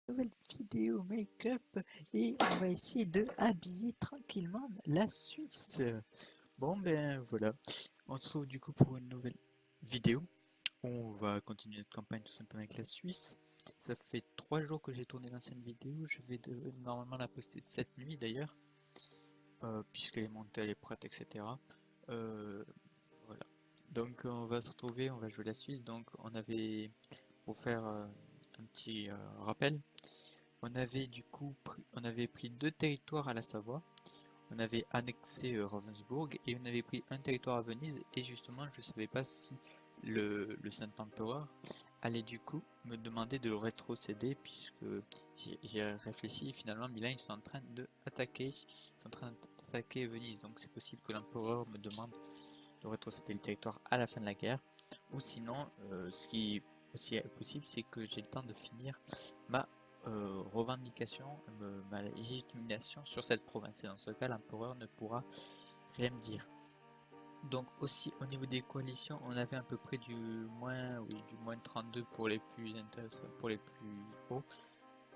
Nouvelle vidéo make-up et on va essayer de habiller tranquillement la Suisse. Bon ben voilà, on se retrouve du coup pour une nouvelle vidéo. On va continuer notre campagne tout simplement avec la Suisse. Ça fait 3 jours que j'ai tourné l'ancienne vidéo, je vais normalement la poster cette nuit d'ailleurs, puisqu'elle est montée, elle est prête, etc. Voilà. Donc on va se retrouver, on va jouer la Suisse. Donc on avait, pour faire un petit rappel, on avait du coup on avait pris 2 territoires à la Savoie, on avait annexé Ravensbourg et on avait pris un territoire à Venise, et justement je savais pas si le Saint-Empereur allait du coup me demander de le rétrocéder, puisque j'ai réfléchi, finalement Milan ils sont en train d'attaquer Venise, donc c'est possible que l'empereur me demande de rétrocéder le territoire à la fin de la guerre, ou sinon ce qui est aussi possible, c'est que j'ai le temps de finir ma revendication, ma légitimation sur cette province, et dans ce cas l'empereur ne pourra rien me dire. Donc aussi au niveau des coalitions, on avait à peu près du moins 32 pour les plus intéressants, pour les plus hauts,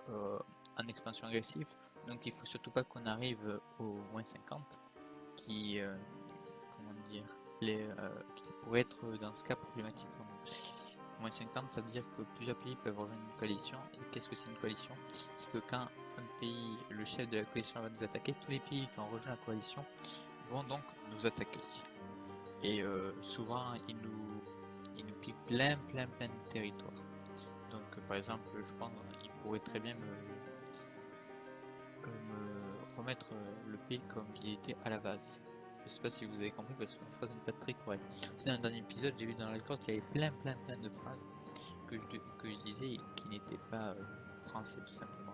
en expansion agressive. Donc il faut surtout pas qu'on arrive au moins 50, qui comment dire, qui pourrait être dans ce cas problématique pour nous. Moins 50, ça veut dire que plusieurs pays peuvent rejoindre une coalition. Et qu'est-ce que c'est une coalition? C'est que quand un pays, le chef de la coalition va nous attaquer, tous les pays qui ont rejoint la coalition vont donc nous attaquer. Et souvent, ils nous piquent plein de territoires. Donc par exemple, je pense qu'ils pourraient très bien me remettre le pays comme il était à la base. Je sais pas si vous avez compris, parce que ma phrase n'est pas très correcte. Dans un dernier épisode, j'ai vu dans la record qu'il y avait plein de phrases que je disais et qui n'étaient pas français tout simplement.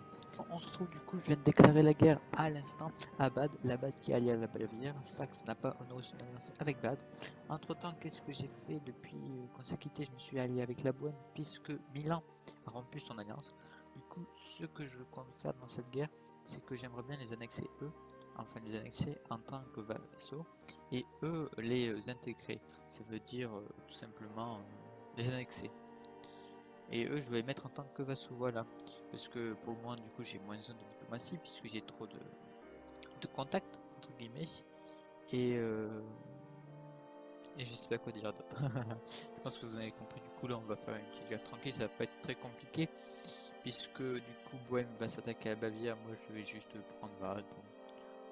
On se retrouve du coup, je viens de déclarer la guerre à l'instant à Bade, la Bade qui est alliée à la Bavière. Saxe n'a pas honoré son alliance avec Bade. Entre temps, qu'est-ce que j'ai fait depuis qu'on s'est quitté? Je me suis allié avec la Bohème, puisque Milan a rompu son alliance. Du coup, ce que je compte faire dans cette guerre, c'est que j'aimerais bien les annexer eux, enfin les annexer en tant que vassaux, et eux les intégrer. Ça veut dire tout simplement les annexer. Et eux, je vais les mettre en tant que vassaux, voilà. Parce que pour le moment, du coup, j'ai moins de diplomatie, puisque j'ai trop de contacts, entre guillemets. Et, et je sais pas quoi dire d'autre. Je pense que vous avez compris, du coup, là, on va faire une petite guerre tranquille, ça va pas être très compliqué. Puisque, du coup, Bohème va s'attaquer à la Bavière, moi, je vais juste prendre Bade. Bon,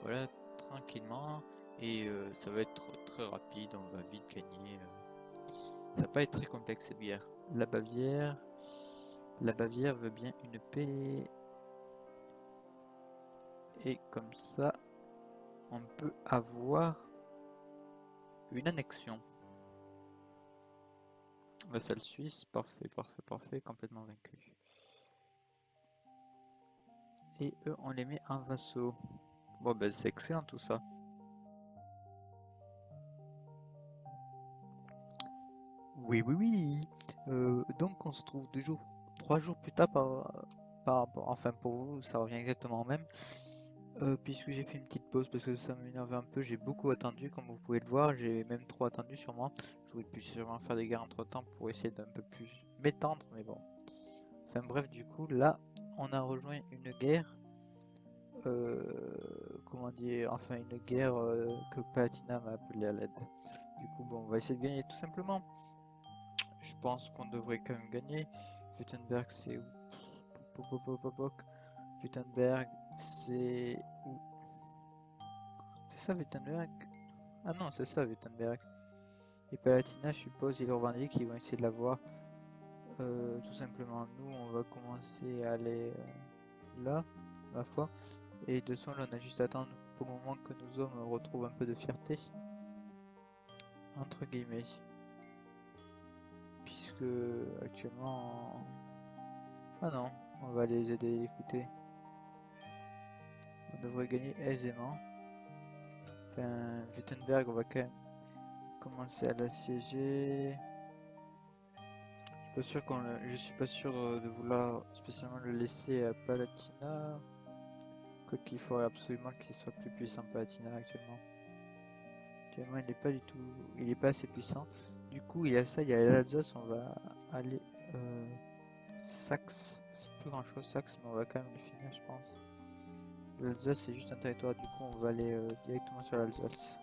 voilà, tranquillement. Et ça va être très rapide, on va vite gagner. Ça va pas être très complexe, cette guerre. La Bavière veut bien une paix. Et comme ça, on peut avoir une annexion. Vassal suisse, parfait, complètement vaincu. Et eux, on les met en vassaux. Bon, ben c'est excellent tout ça. Oui. Donc on se trouve 3 jours plus tard par rapport, enfin pour vous, ça revient exactement au même. Puisque j'ai fait une petite pause parce que ça m'énervait un peu, j'ai beaucoup attendu, comme vous pouvez le voir, j'ai même trop attendu sûrement. J'aurais pu sûrement faire des guerres entre temps pour essayer d'un peu plus m'étendre, mais bon. Enfin bref, du coup, là, on a rejoint une guerre, comment dire, enfin une guerre que Palatina m'a appelée à l'aide. Du coup, bon, on va essayer de gagner tout simplement. Je pense qu'on devrait quand même gagner. Wittenberg, c'est où? Wittenberg, c'est où? C'est ça, Wittenberg? Ah non, c'est ça, Wittenberg. Et Palatina, je suppose, ils revendiquent qu'ils vont essayer de l'avoir. Tout simplement, nous, on va commencer à aller là, ma foi. Et de son, on a juste à attendre pour le moment que nos hommes retrouvent un peu de fierté. Entre guillemets. Puisque actuellement... Ah non, on va les aider, écoutez. On devrait gagner aisément. Enfin, Wittenberg, on va quand même commencer à l'assiéger. Je suis pas sûr de vouloir spécialement le laisser à Palatina. Quoi qu'il faudrait absolument qu'il soit plus puissant Palatina actuellement. Actuellement il est pas assez puissant. Du coup il y a ça, il y a l'Alsace, on va aller Saxe, plus grand chose Saxe, mais on va quand même le finir je pense. L'Alsace c'est juste un territoire, du coup on va aller directement sur l'Alsace.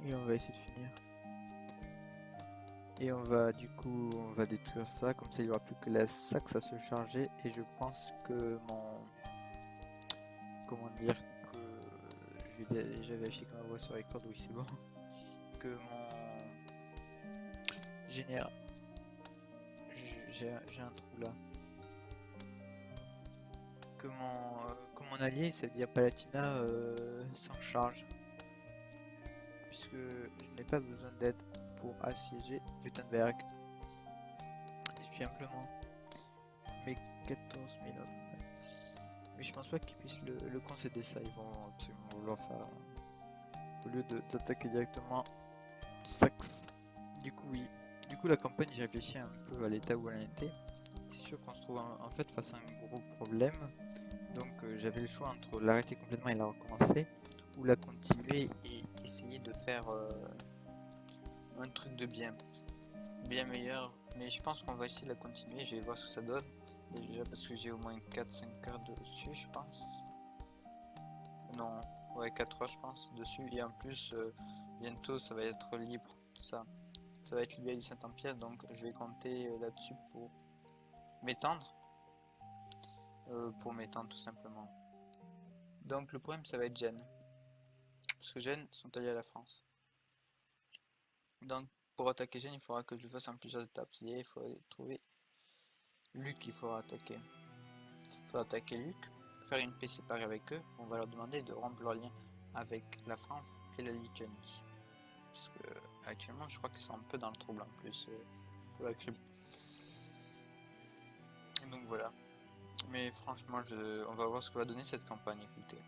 Et on va essayer de finir. Et on va du coup on va détruire ça, comme ça il n'y aura plus que la Saxe à se charger. Et je pense que mon... Comment dire que... Je vais déjà vérifier quand on voit sur record, oui c'est bon. Que mon... Général... J'ai un trou là. Que mon allié, c'est-à-dire Palatina, s'en charge. Puisque je n'ai pas besoin d'aide pour assiéger Wittenberg. C'est simplement. Mais 14 000 hommes. Mais je pense pas qu'ils puissent le concéder ça. Ils vont absolument vouloir faire. Au lieu d'attaquer directement Saxe. Du coup, oui. Du coup, la campagne, j'ai réfléchi un peu à l'état où elle était. C'est sûr qu'on se trouve en fait face à un gros problème. Donc j'avais le choix entre l'arrêter complètement et la recommencer, ou la continuer et essayer de faire un truc de bien meilleur. Mais je pense qu'on va essayer de la continuer, je vais voir ce que ça donne. Déjà parce que j'ai au moins 4-5 heures dessus je pense. Non, ouais 4 heures je pense dessus. Et en plus bientôt ça va être libre, ça va être libéré du Saint-Empire, donc je vais compter là-dessus pour m'étendre. Tout simplement. Donc le problème ça va être Gênes. Parce que Gênes sont alliés à la France. Donc pour attaquer Gênes il faudra que je le fasse en plusieurs étapes. C'est-à-dire il faut aller trouver Luc, il faudra attaquer. Il faudra attaquer Luc, faire une paix séparée avec eux. On va leur demander de rompre leur lien avec la France et la Lituanie. Parce que actuellement je crois qu'ils sont un peu dans le trouble en plus pour la Crimée. Et donc voilà. Mais franchement on va voir ce que va donner cette campagne, écoutez.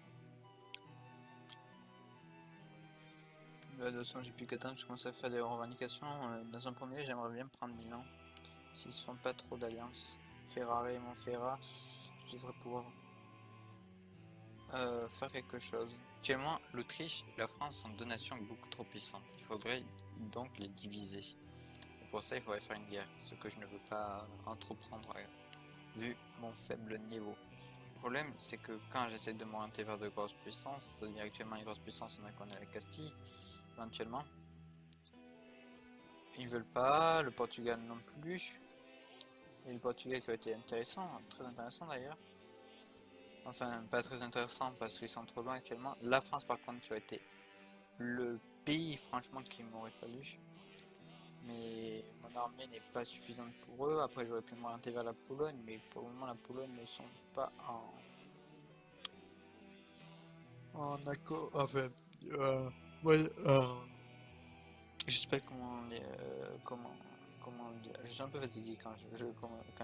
Là, de toute façon, j'ai plus qu'à temps, je commence à faire des revendications. Dans un premier, j'aimerais bien prendre Milan. S'ils se font pas trop d'alliances. Ferrare et Montferrat, je devrais pouvoir faire quelque chose. Actuellement, l'Autriche et la France sont deux nations beaucoup trop puissantes. Il faudrait donc les diviser. Et pour ça, il faudrait faire une guerre, ce que je ne veux pas entreprendre vu mon faible niveau. Le problème, c'est que quand j'essaie de m'orienter vers de grosses puissances, c'est-à-dire actuellement les grosses puissances, on a connaît la Castille, éventuellement. Ils veulent pas, le Portugal non plus. Et le Portugal qui a été intéressant, très intéressant d'ailleurs. Enfin, pas très intéressant parce qu'ils sont trop loin actuellement. La France par contre qui a été le pays franchement qu'il m'aurait fallu. Mais mon armée n'est pas suffisante pour eux. Après j'aurais pu m'orienter vers la Pologne, mais pour le moment la Pologne ne sont pas en accord. Enfin, ouais, je sais pas comment dire. Je suis un peu fatigué quand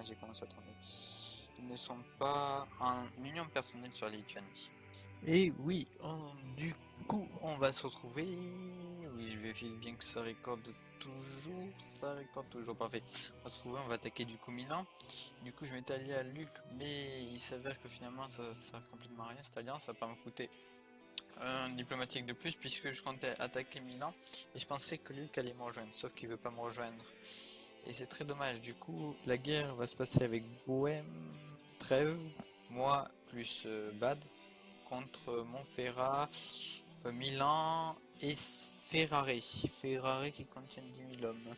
j'ai commencé à tourner. Ils ne sont pas en union personnelle sur la Lituanie. Et oui, du coup, on va se retrouver. Oui, je vérifie bien que ça recorde toujours. Ça recorde toujours, parfait. On va se retrouver, on va attaquer du coup Milan. Du coup, je m'étais allié à Luc, mais il s'avère que finalement, ça sert complètement à rien cette alliance. Ça va pas me coûter un diplomatique de plus puisque je comptais attaquer Milan et je pensais que Luc allait me rejoindre, sauf qu'il veut pas me rejoindre. Et c'est très dommage, du coup la guerre va se passer avec Bohème, Trèves, moi plus Bad contre Montferrat, Milan et Ferrare qui contient 10 000 hommes.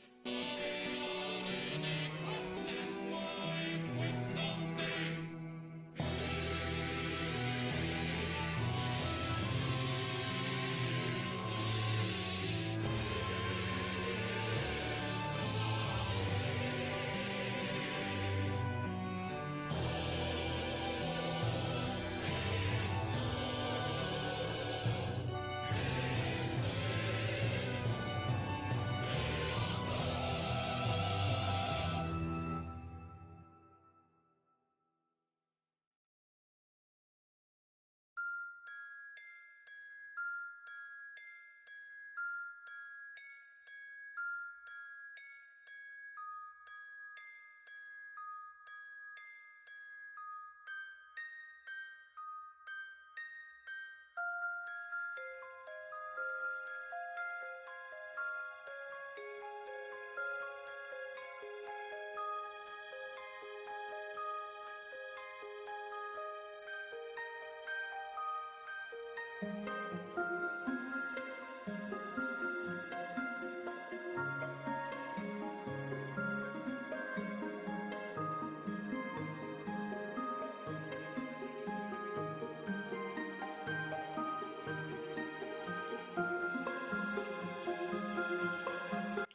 Du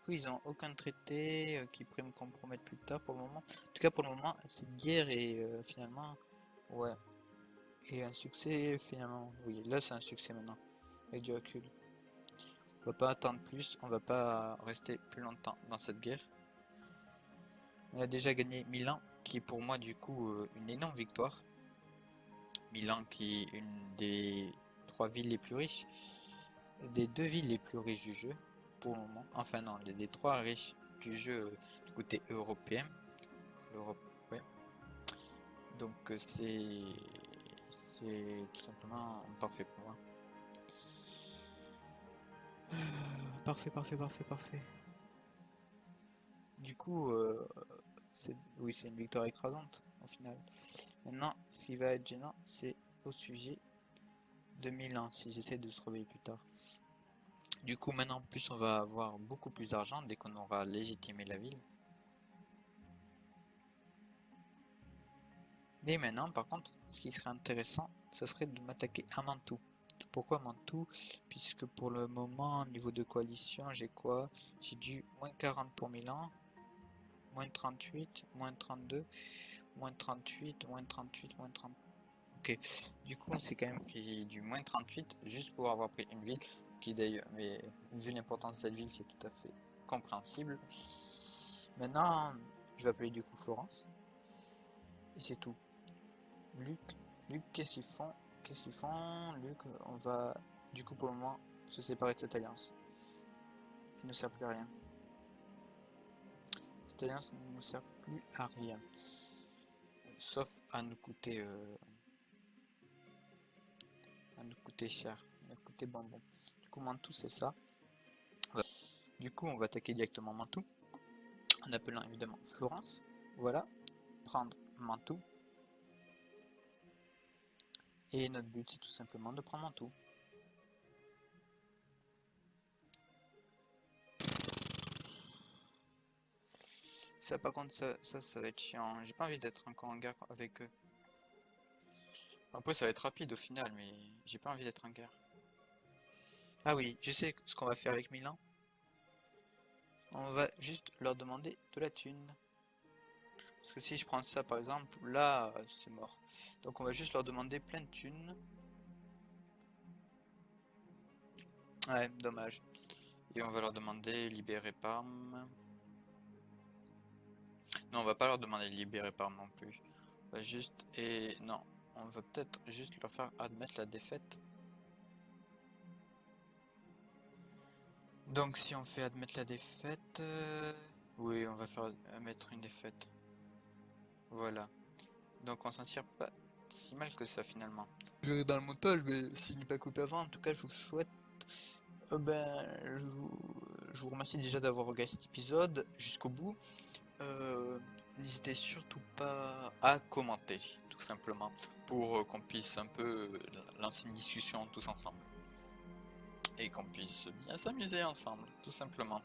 coup, ils ont aucun traité qui pourrait me compromettre plus tard pour le moment. En tout cas, pour le moment, cette guerre est finalement, ouais, et un succès finalement. Oui, là c'est un succès maintenant, avec du recul. On va pas attendre plus, on va pas rester plus longtemps dans cette guerre. On a déjà gagné Milan, qui est pour moi du coup une énorme victoire. Milan qui est une des 3 villes les plus riches, des 2 villes les plus riches du jeu pour le moment. Enfin non, des 3 riches du jeu du côté européen. L'Europe, ouais. Donc c'est tout simplement parfait pour moi. Parfait, parfait, parfait, parfait. Du coup, oui, c'est une victoire écrasante au final. Maintenant, ce qui va être gênant, c'est au sujet de Milan, si j'essaie de se réveiller plus tard. Du coup, maintenant, en plus, on va avoir beaucoup plus d'argent dès qu'on aura légitimé la ville. Et maintenant, par contre, ce qui serait intéressant, ça serait de m'attaquer à Mantoue. Pourquoi Mantoue? Puisque pour le moment, au niveau de coalition, j'ai quoi? J'ai du moins 40 pour Milan, moins 38, moins 32, moins 38, moins 38, moins 30. Ok, du coup, c'est quand même que j'ai du moins 38 juste pour avoir pris une ville qui d'ailleurs, mais vu l'importance de cette ville, c'est tout à fait compréhensible. Maintenant, je vais appeler du coup Florence. Et c'est tout. Luc, qu'est-ce qu'ils font? Qu'est-ce qu'ils font? Luc, on va du coup pour le moment se séparer de cette alliance. Il ne sert plus à rien. Cette alliance ne nous sert plus à rien. Sauf à nous coûter cher, à nous coûter bonbon. Du coup Mantoue c'est ça. Ouais. Du coup on va attaquer directement Mantoue. En appelant évidemment Florence. Voilà. Prendre Mantoue. Et notre but c'est tout simplement de prendre Mantoue. Ça par contre ça va être chiant. J'ai pas envie d'être encore en guerre avec eux. Après ça va être rapide au final mais j'ai pas envie d'être en guerre. Ah oui, je sais ce qu'on va faire avec Milan. On va juste leur demander de la thune. Parce que si je prends ça par exemple, là c'est mort. Donc on va juste leur demander plein de thunes. Ouais, dommage. Et on va leur demander libérer Parme. Non, on va pas leur demander libérer Parme non plus. On va juste... Et non, on va peut-être juste leur faire admettre la défaite. Donc si on fait admettre la défaite... Oui, on va faire admettre une défaite. Voilà. Donc on s'en tire pas si mal que ça finalement. Je verrai dans le montage, mais s'il n'est pas coupé avant, en tout cas je vous souhaite... je vous remercie déjà d'avoir regardé cet épisode jusqu'au bout. N'hésitez surtout pas à commenter, tout simplement, pour qu'on puisse un peu lancer une discussion tous ensemble. Et qu'on puisse bien s'amuser ensemble, tout simplement.